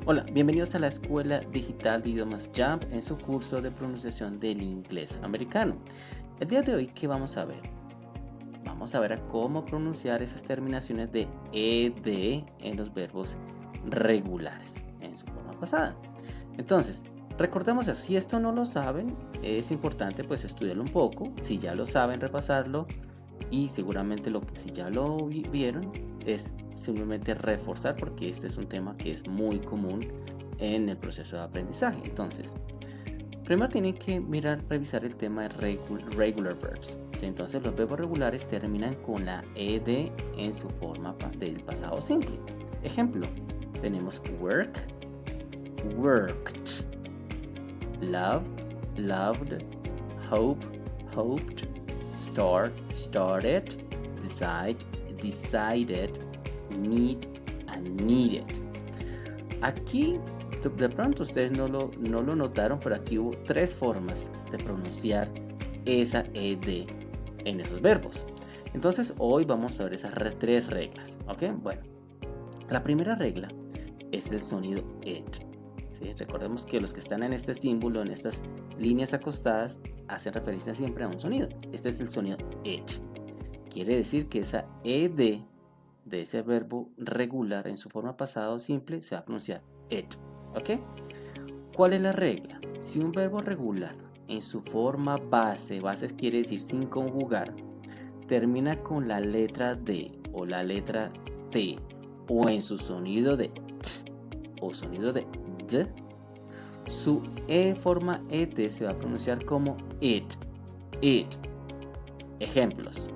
Hola, bienvenidos a la Escuela Digital de Idiomas Jump en su curso de pronunciación del inglés americano. El día de hoy, ¿qué vamos a ver? Vamos a ver a cómo pronunciar esas terminaciones de ed en los verbos regulares en su forma pasada. Entonces, recordemos eso. Si esto no lo saben, es importante pues estudiarlo un poco. Si ya lo saben, repasarlo. Y seguramente si ya lo vieron es simplemente reforzar, porque este es un tema que es muy común en el proceso de aprendizaje. Entonces, primero tienen que revisar el tema de regular verbs. ¿Sí? Entonces los verbos regulares terminan con la ed en su forma del pasado simple. Ejemplo, tenemos work, worked, love, loved, hope, hoped, start, started, decide, decided, need and needed. Aquí de pronto ustedes no lo notaron, pero aquí hubo tres formas de pronunciar esa ed en esos verbos. Entonces hoy vamos a ver esas tres reglas, ¿ok? Bueno, la primera regla es el sonido it. ¿Sí? Recordemos que los que están en este símbolo, en estas líneas acostadas, hacen referencia siempre a un sonido. Este es el sonido it. Quiere decir que esa ed de ese verbo regular en su forma pasado simple se va a pronunciar it. ¿Ok? ¿Cuál es la regla? Si un verbo regular en su forma base quiere decir sin conjugar, termina con la letra D o la letra T o en su sonido de T o sonido de D, su forma ET se va a pronunciar como it. Ejemplos.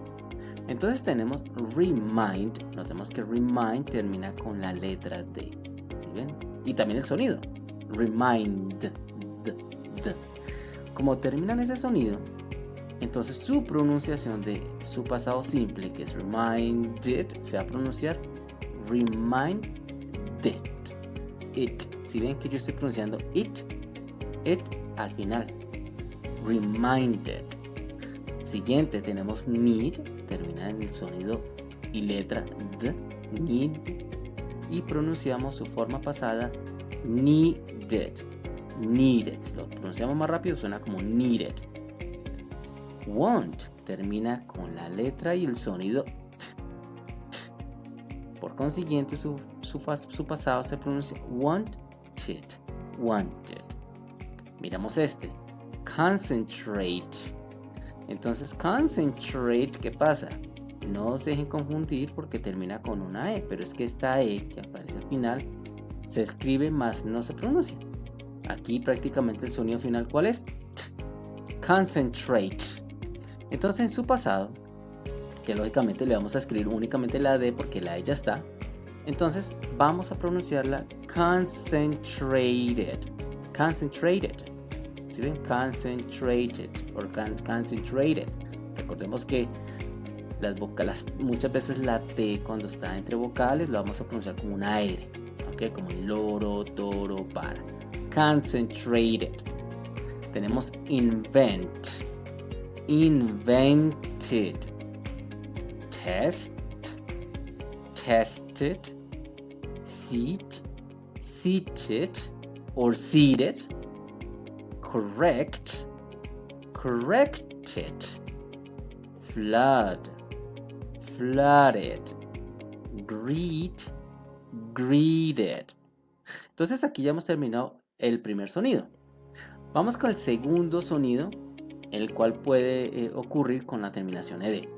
Entonces tenemos remind, notemos que remind termina con la letra D, ¿sí ven? Y también el sonido, remind, d. Como terminan ese sonido, entonces su pronunciación de su pasado simple, que es reminded, se va a pronunciar reminded, it. Si ven que yo estoy pronunciando it al final, reminded. Siguiente tenemos need, termina en el sonido y letra d, need, y pronunciamos su forma pasada needed. Si lo pronunciamos más rápido suena como needed. Want termina con la letra y el sonido t. Por consiguiente su pasado se pronuncia wanted. Miramos este, concentrate. Entonces concentrate, ¿qué pasa? No se dejen confundir porque termina con una E, pero es que esta E que aparece al final se escribe más no se pronuncia. Aquí prácticamente el sonido final, ¿cuál es? Concentrate. Entonces en su pasado, que lógicamente le vamos a escribir únicamente la D porque la E ya está, entonces vamos a pronunciarla concentrated. ¿Sí ven? Concentrated or concentrated. Recordemos que muchas veces la T cuando está entre vocales lo vamos a pronunciar como una R, ¿ok? Como loro, toro, para. Concentrated. Tenemos invent, invented, test, tested, seat, seated or seated, correct, corrected, flood, flooded, greet, greeted. Entonces aquí ya hemos terminado el primer sonido. Vamos con el segundo sonido, el cual puede ocurrir con la terminación ed.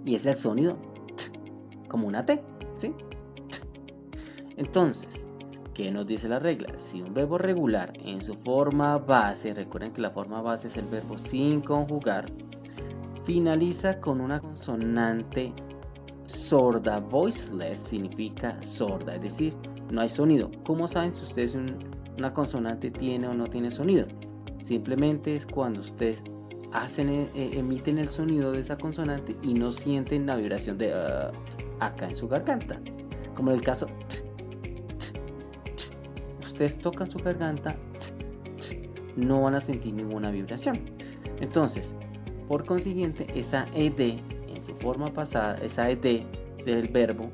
Y es el sonido t, como una T, ¿sí? T. Entonces, ¿qué nos dice la regla? Si un verbo regular en su forma base, recuerden que la forma base es el verbo sin conjugar, finaliza con una consonante sorda, voiceless significa sorda, es decir, no hay sonido. ¿Cómo saben si ustedes una consonante tiene o no tiene sonido? Simplemente es cuando ustedes emiten el sonido de esa consonante y no sienten la vibración de acá en su garganta, como en el caso ustedes tocan su garganta, no van a sentir ninguna vibración. Entonces, por consiguiente, esa ed en su forma pasada, esa ed del verbo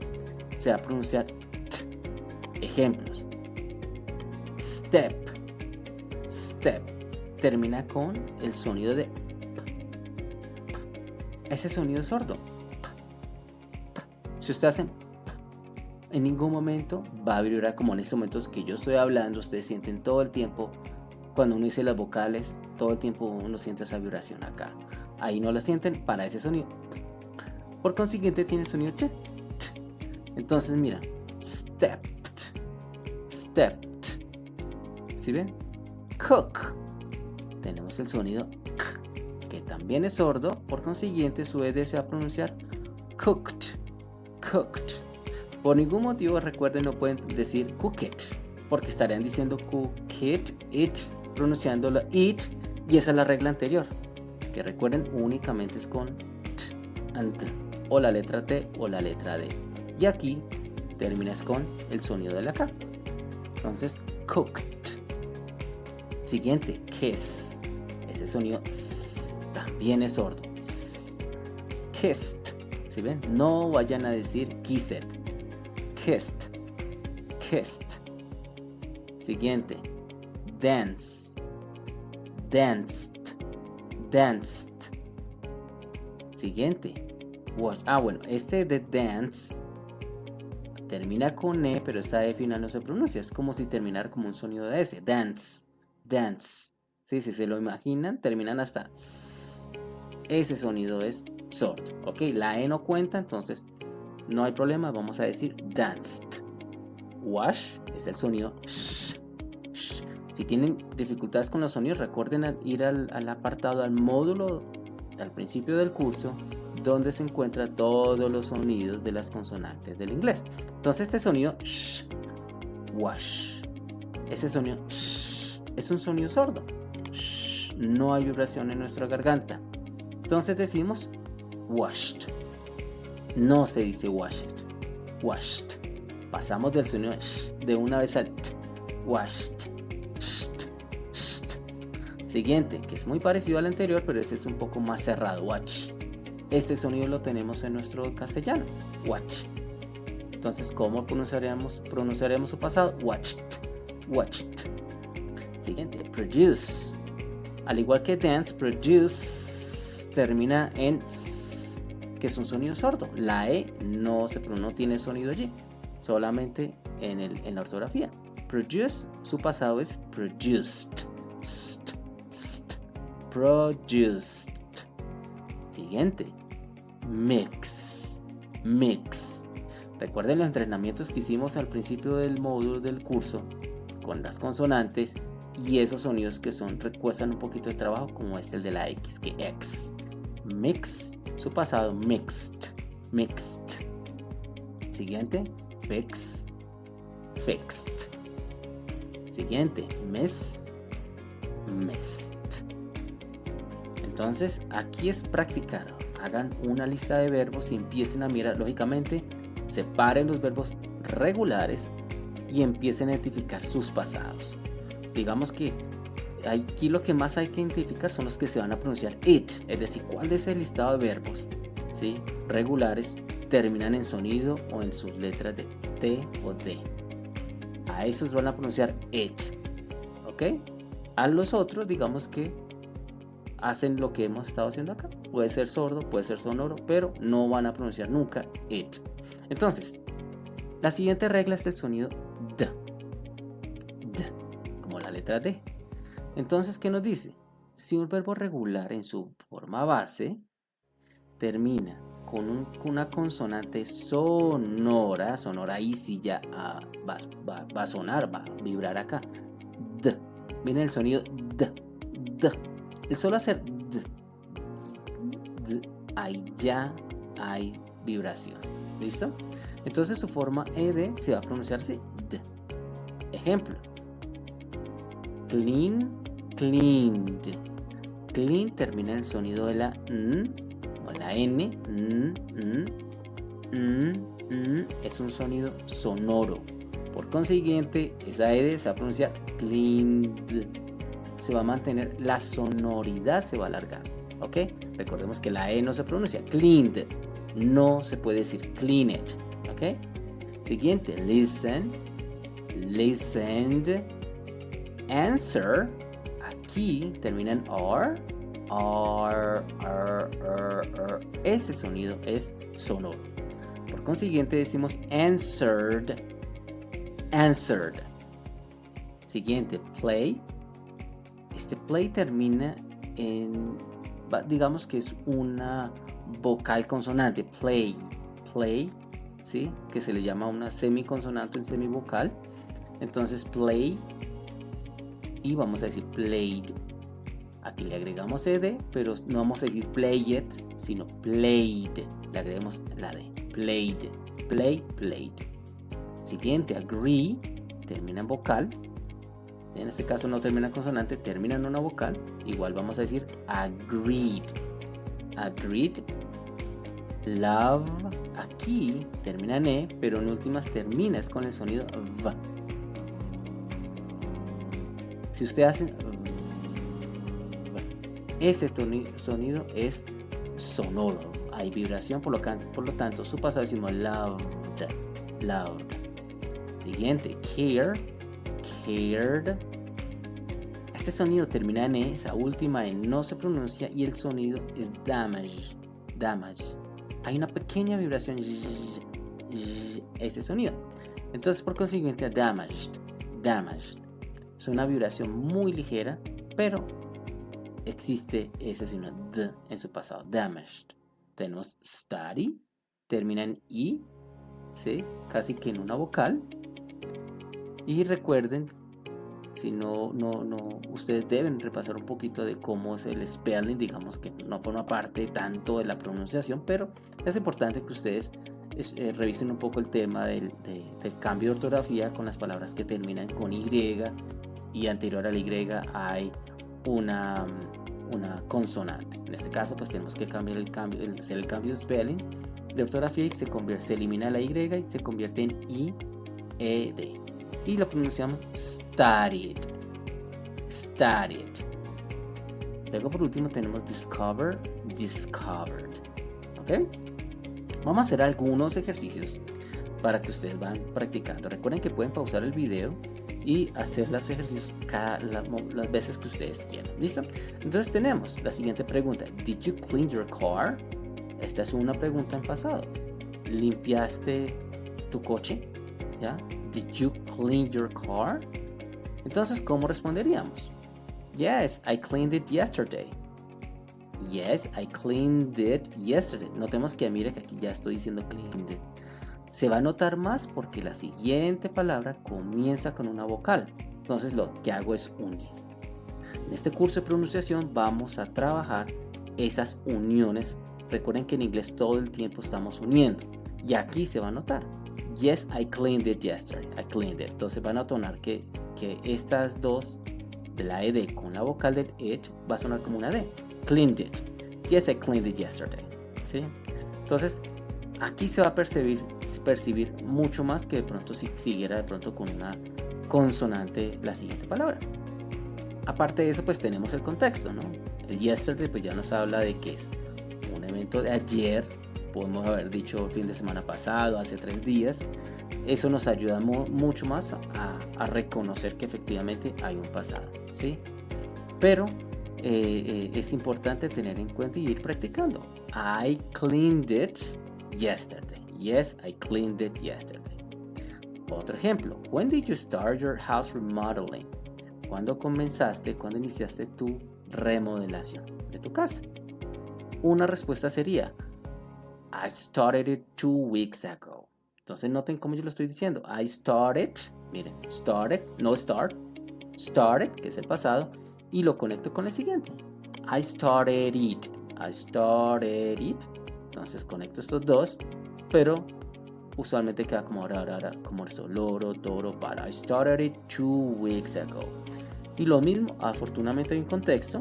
se va a pronunciar t. Ejemplos: step, step. Termina con el sonido de p. Ese sonido es sordo. Si usted hace en ningún momento va a vibrar como en estos momentos que yo estoy hablando. Ustedes sienten todo el tiempo, cuando uno dice las vocales, todo el tiempo uno siente esa vibración acá. Ahí no la sienten para ese sonido. Por consiguiente tiene el sonido ch. Entonces mira, stepped, stepped. ¿Sí ven? Cook. Tenemos el sonido k, que también es sordo. Por consiguiente su ed se va a pronunciar cooked, cooked. Por ningún motivo, recuerden, no pueden decir cook it, porque estarían diciendo cook it, pronunciándolo it, y esa es la regla anterior, que recuerden únicamente es con t and t, o la letra T o la letra D, y aquí terminas con el sonido de la K. Entonces, cooked. Siguiente, kiss. Ese sonido también es sordo. Kissed. ¿Sí ven? No vayan a decir kissed. Kissed, kissed. Siguiente, dance, danced, danced. Siguiente, watch. Bueno, este de dance termina con E, pero esa E final no se pronuncia. Es como si terminara como un sonido de S. Dance, dance. Sí, si se lo imaginan, terminan hasta S. Ese sonido es sordo. Ok, la E no cuenta, entonces no hay problema, vamos a decir danced. Wash es el sonido sh, sh. Si tienen dificultades con los sonidos, recuerden ir al apartado, al módulo al principio del curso, donde se encuentran todos los sonidos de las consonantes del inglés. Entonces este sonido sh, wash, ese sonido sh, es un sonido sordo. Sh, no hay vibración en nuestra garganta. Entonces decimos washed. No se dice washed, washed. Pasamos del sonido sh de una vez al t. Washed, sht, sht. Siguiente, que es muy parecido al anterior, pero este es un poco más cerrado. Watch. Este sonido lo tenemos en nuestro castellano. Watch. Entonces, ¿cómo pronunciaremos su pasado? Watched, watched. Siguiente, produce. Al igual que dance, produce termina en s, que es un sonido sordo. La E no tiene sonido allí, solamente en la ortografía. Produce, su pasado es produced. St, st, produced. Siguiente, mix, mix. Recuerden los entrenamientos que hicimos al principio del módulo del curso con las consonantes y esos sonidos que recuestan un poquito de trabajo, como el de la X, que X. Mix, su pasado mixed, mixed. Siguiente, fix, fixed. Siguiente, miss, missed. Entonces aquí es practicar. Hagan una lista de verbos y empiecen a mirar. Lógicamente separen los verbos regulares y empiecen a identificar sus pasados. Digamos que aquí lo que más hay que identificar son los que se van a pronunciar it, es decir, cuál de ese listado de verbos, ¿sí?, regulares terminan en sonido o en sus letras de T o D. A esos van a pronunciar it, ¿ok? A los otros, digamos que hacen lo que hemos estado haciendo acá. Puede ser sordo, puede ser sonoro, pero no van a pronunciar nunca it. Entonces, la siguiente regla es el sonido D, D, como la letra D. Entonces, ¿qué nos dice? Si un verbo regular en su forma base termina con una consonante sonora, ahí sí ya va a sonar, va a vibrar acá. D. Viene el sonido D, D. El solo hacer D, D, ahí ya hay vibración. ¿Listo? Entonces su forma ED se va a pronunciar así, D. Ejemplo. Clean, cleaned. Clean termina en el sonido de la N o la N. Es un sonido sonoro. Por consiguiente, esa ED se va a pronunciar cleaned. Se va a mantener, la sonoridad se va a alargar. ¿Ok? Recordemos que la E no se pronuncia. Cleaned. No se puede decir cleaned. ¿Ok? Siguiente, listen, listened, answer, aquí termina en R. Ese sonido es sonoro. Por consiguiente decimos answered. Siguiente, play. Este play termina en, digamos que es una vocal consonante. Play, ¿sí? Que se le llama una semiconsonante en semivocal. Entonces play, y vamos a decir played. Aquí le agregamos ed, pero no vamos a decir played, sino played. Le agregamos la d. Played. Played. Siguiente, agree. Termina en vocal. En este caso no termina en consonante, termina en una vocal. Igual vamos a decir agreed. Love. Aquí termina en e, pero en últimas terminas con el sonido v. Si usted hace ese sonido es sonoro, hay vibración, por lo tanto su pasado decimos loud. Siguiente, cared. Este sonido termina en e, esa última e no se pronuncia y el sonido es damage. Hay una pequeña vibración ese sonido. Entonces por consiguiente damaged. Es una vibración muy ligera, pero existe ese sonido d en su pasado, damaged. Tenemos study, termina en i, ¿sí? Casi que en una vocal. Y recuerden, si no, ustedes deben repasar un poquito de cómo es el spelling, digamos que no forma parte tanto de la pronunciación, pero es importante que ustedes revisen un poco el tema del cambio de ortografía con las palabras que terminan con y, y anterior a la y hay una consonante. En este caso pues tenemos que hacer el cambio de spelling de ortografía y se elimina la y y se convierte en i, e, d. Y lo pronunciamos studied. Luego por último tenemos discovered. ¿Ok? Vamos a hacer algunos ejercicios para que ustedes van practicando. Recuerden que pueden pausar el video y hacer los ejercicios las veces que ustedes quieran. ¿Listo? Entonces tenemos la siguiente pregunta. Did you clean your car? Esta es una pregunta en pasado. ¿Limpiaste tu coche? ¿Ya? Did you clean your car? Entonces, ¿cómo responderíamos? Yes, I cleaned it yesterday. Yes, I cleaned it yesterday. Notemos que mire que aquí ya estoy diciendo cleaned it. Se va a notar más porque la siguiente palabra comienza con una vocal. Entonces lo que hago es unir. En este curso de pronunciación vamos a trabajar esas uniones. Recuerden que en inglés todo el tiempo estamos uniendo. Y aquí se va a notar. Yes, I cleaned it yesterday. I cleaned it. Entonces van a notar que estas dos, de la ed con la vocal del it, va a sonar como una d. Cleaned it. Yes, I cleaned it yesterday. ¿Sí? Entonces aquí se va a percibir mucho más que de pronto si siguiera de pronto con una consonante la siguiente palabra. Aparte de eso, pues tenemos el contexto, ¿no? El yesterday pues ya nos habla de que es un evento de ayer. Podemos haber dicho el fin de semana pasado, hace 3 días. Eso nos ayuda mucho más a reconocer que efectivamente hay un pasado, ¿sí? Pero es importante tener en cuenta y ir practicando. I cleaned it yesterday. Yes, I cleaned it yesterday. Otro ejemplo. When did you start your house remodeling? ¿Cuándo iniciaste tu remodelación de tu casa? Una respuesta sería I started it 2 weeks ago. Entonces noten cómo yo lo estoy diciendo. I started, miren, started, no start, started, que es el pasado, y lo conecto con el siguiente. I started it. Entonces conecto estos dos, pero usualmente queda como ahora, como esto, loro, toro, para. I started it 2 weeks ago. Y lo mismo, afortunadamente hay un contexto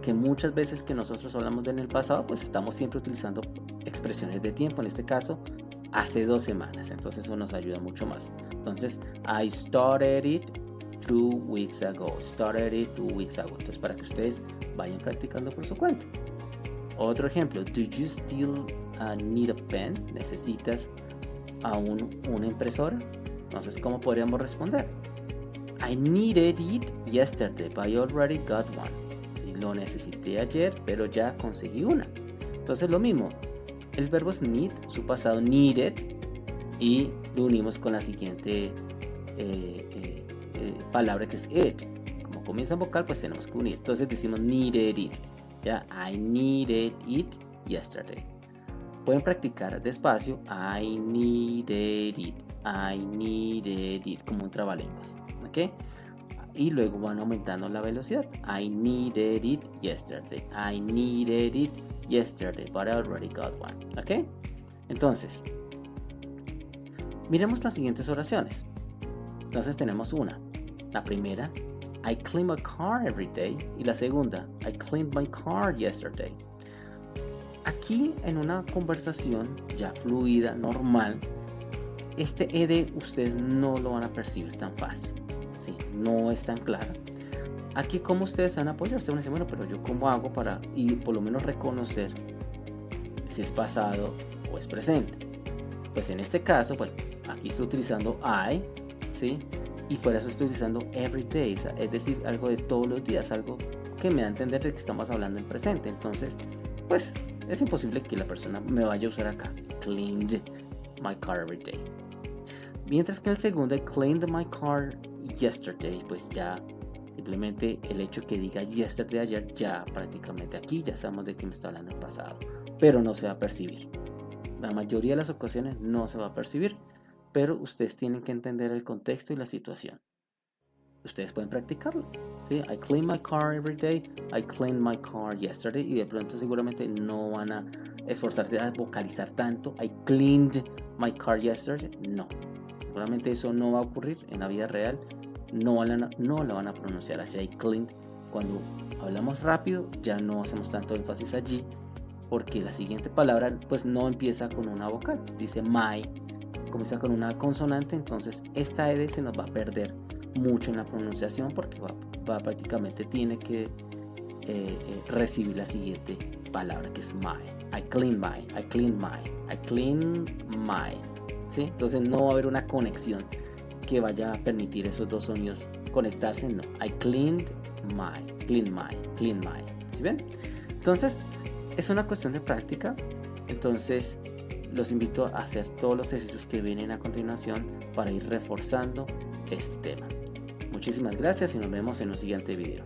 que muchas veces que nosotros hablamos de en el pasado, pues estamos siempre utilizando expresiones de tiempo, en este caso hace 2 semanas, entonces eso nos ayuda mucho más. Entonces I started it 2 weeks ago. Entonces para que ustedes vayan practicando por su cuenta. Otro ejemplo, do you still need a pen? ¿Necesitas aún una impresora? Entonces, ¿cómo podríamos responder? I needed it yesterday, but I already got one. Sí, lo necesité ayer, pero ya conseguí una. Entonces lo mismo, el verbo es need, su pasado needed, y lo unimos con la siguiente palabra que es it. Como comienza en vocal, pues tenemos que unir. Entonces decimos needed it. Ya, I needed it yesterday. Pueden practicar despacio. I needed it. I needed it. Como un trabalenguas. ¿Ok? Y luego van aumentando la velocidad. I needed it yesterday. I needed it yesterday, but I already got one. ¿Ok? Entonces, miremos las siguientes oraciones. Entonces tenemos una. La primera, I clean my car every day. Y la segunda, I cleaned my car yesterday. Aquí en una conversación ya fluida, normal, este ed ustedes no lo van a percibir tan fácil. ¿Sí? No es tan claro. Aquí cómo ustedes van a apoyar. Ustedes van a decir, bueno, pero yo cómo hago para y por lo menos reconocer si es pasado o es presente. Pues en este caso, bueno, aquí estoy utilizando I, ¿sí? Y fuera eso estoy utilizando every day, es decir, algo de todos los días, algo que me da a entender de que estamos hablando en presente. Entonces, pues es imposible que la persona me vaya a usar acá, cleaned my car every day. Mientras que en el segundo, I cleaned my car yesterday, pues ya simplemente el hecho que diga yesterday ayer, ya prácticamente aquí ya sabemos de qué me está hablando el pasado, pero no se va a percibir. La mayoría de las ocasiones no se va a percibir, pero ustedes tienen que entender el contexto y la situación. Ustedes pueden practicarlo, ¿sí? I clean my car every day, I cleaned my car yesterday, y de pronto seguramente no van a esforzarse a vocalizar tanto. I cleaned my car yesterday, no. Seguramente eso no va a ocurrir en la vida real, no la van a pronunciar así, I cleaned. Cuando hablamos rápido ya no hacemos tanto énfasis allí, porque la siguiente palabra pues no empieza con una vocal, dice my, comienza con una consonante, entonces esta ed se nos va a perder mucho en la pronunciación porque va prácticamente tiene que recibir la siguiente palabra que es my. I clean my, I clean my, I clean my, ¿sí? Entonces no va a haber una conexión que vaya a permitir esos dos sonidos conectarse, no. I cleaned my, clean my, clean my, ¿sí ven? Entonces es una cuestión de práctica. Entonces los invito a hacer todos los ejercicios que vienen a continuación para ir reforzando este tema. Muchísimas gracias y nos vemos en un siguiente video.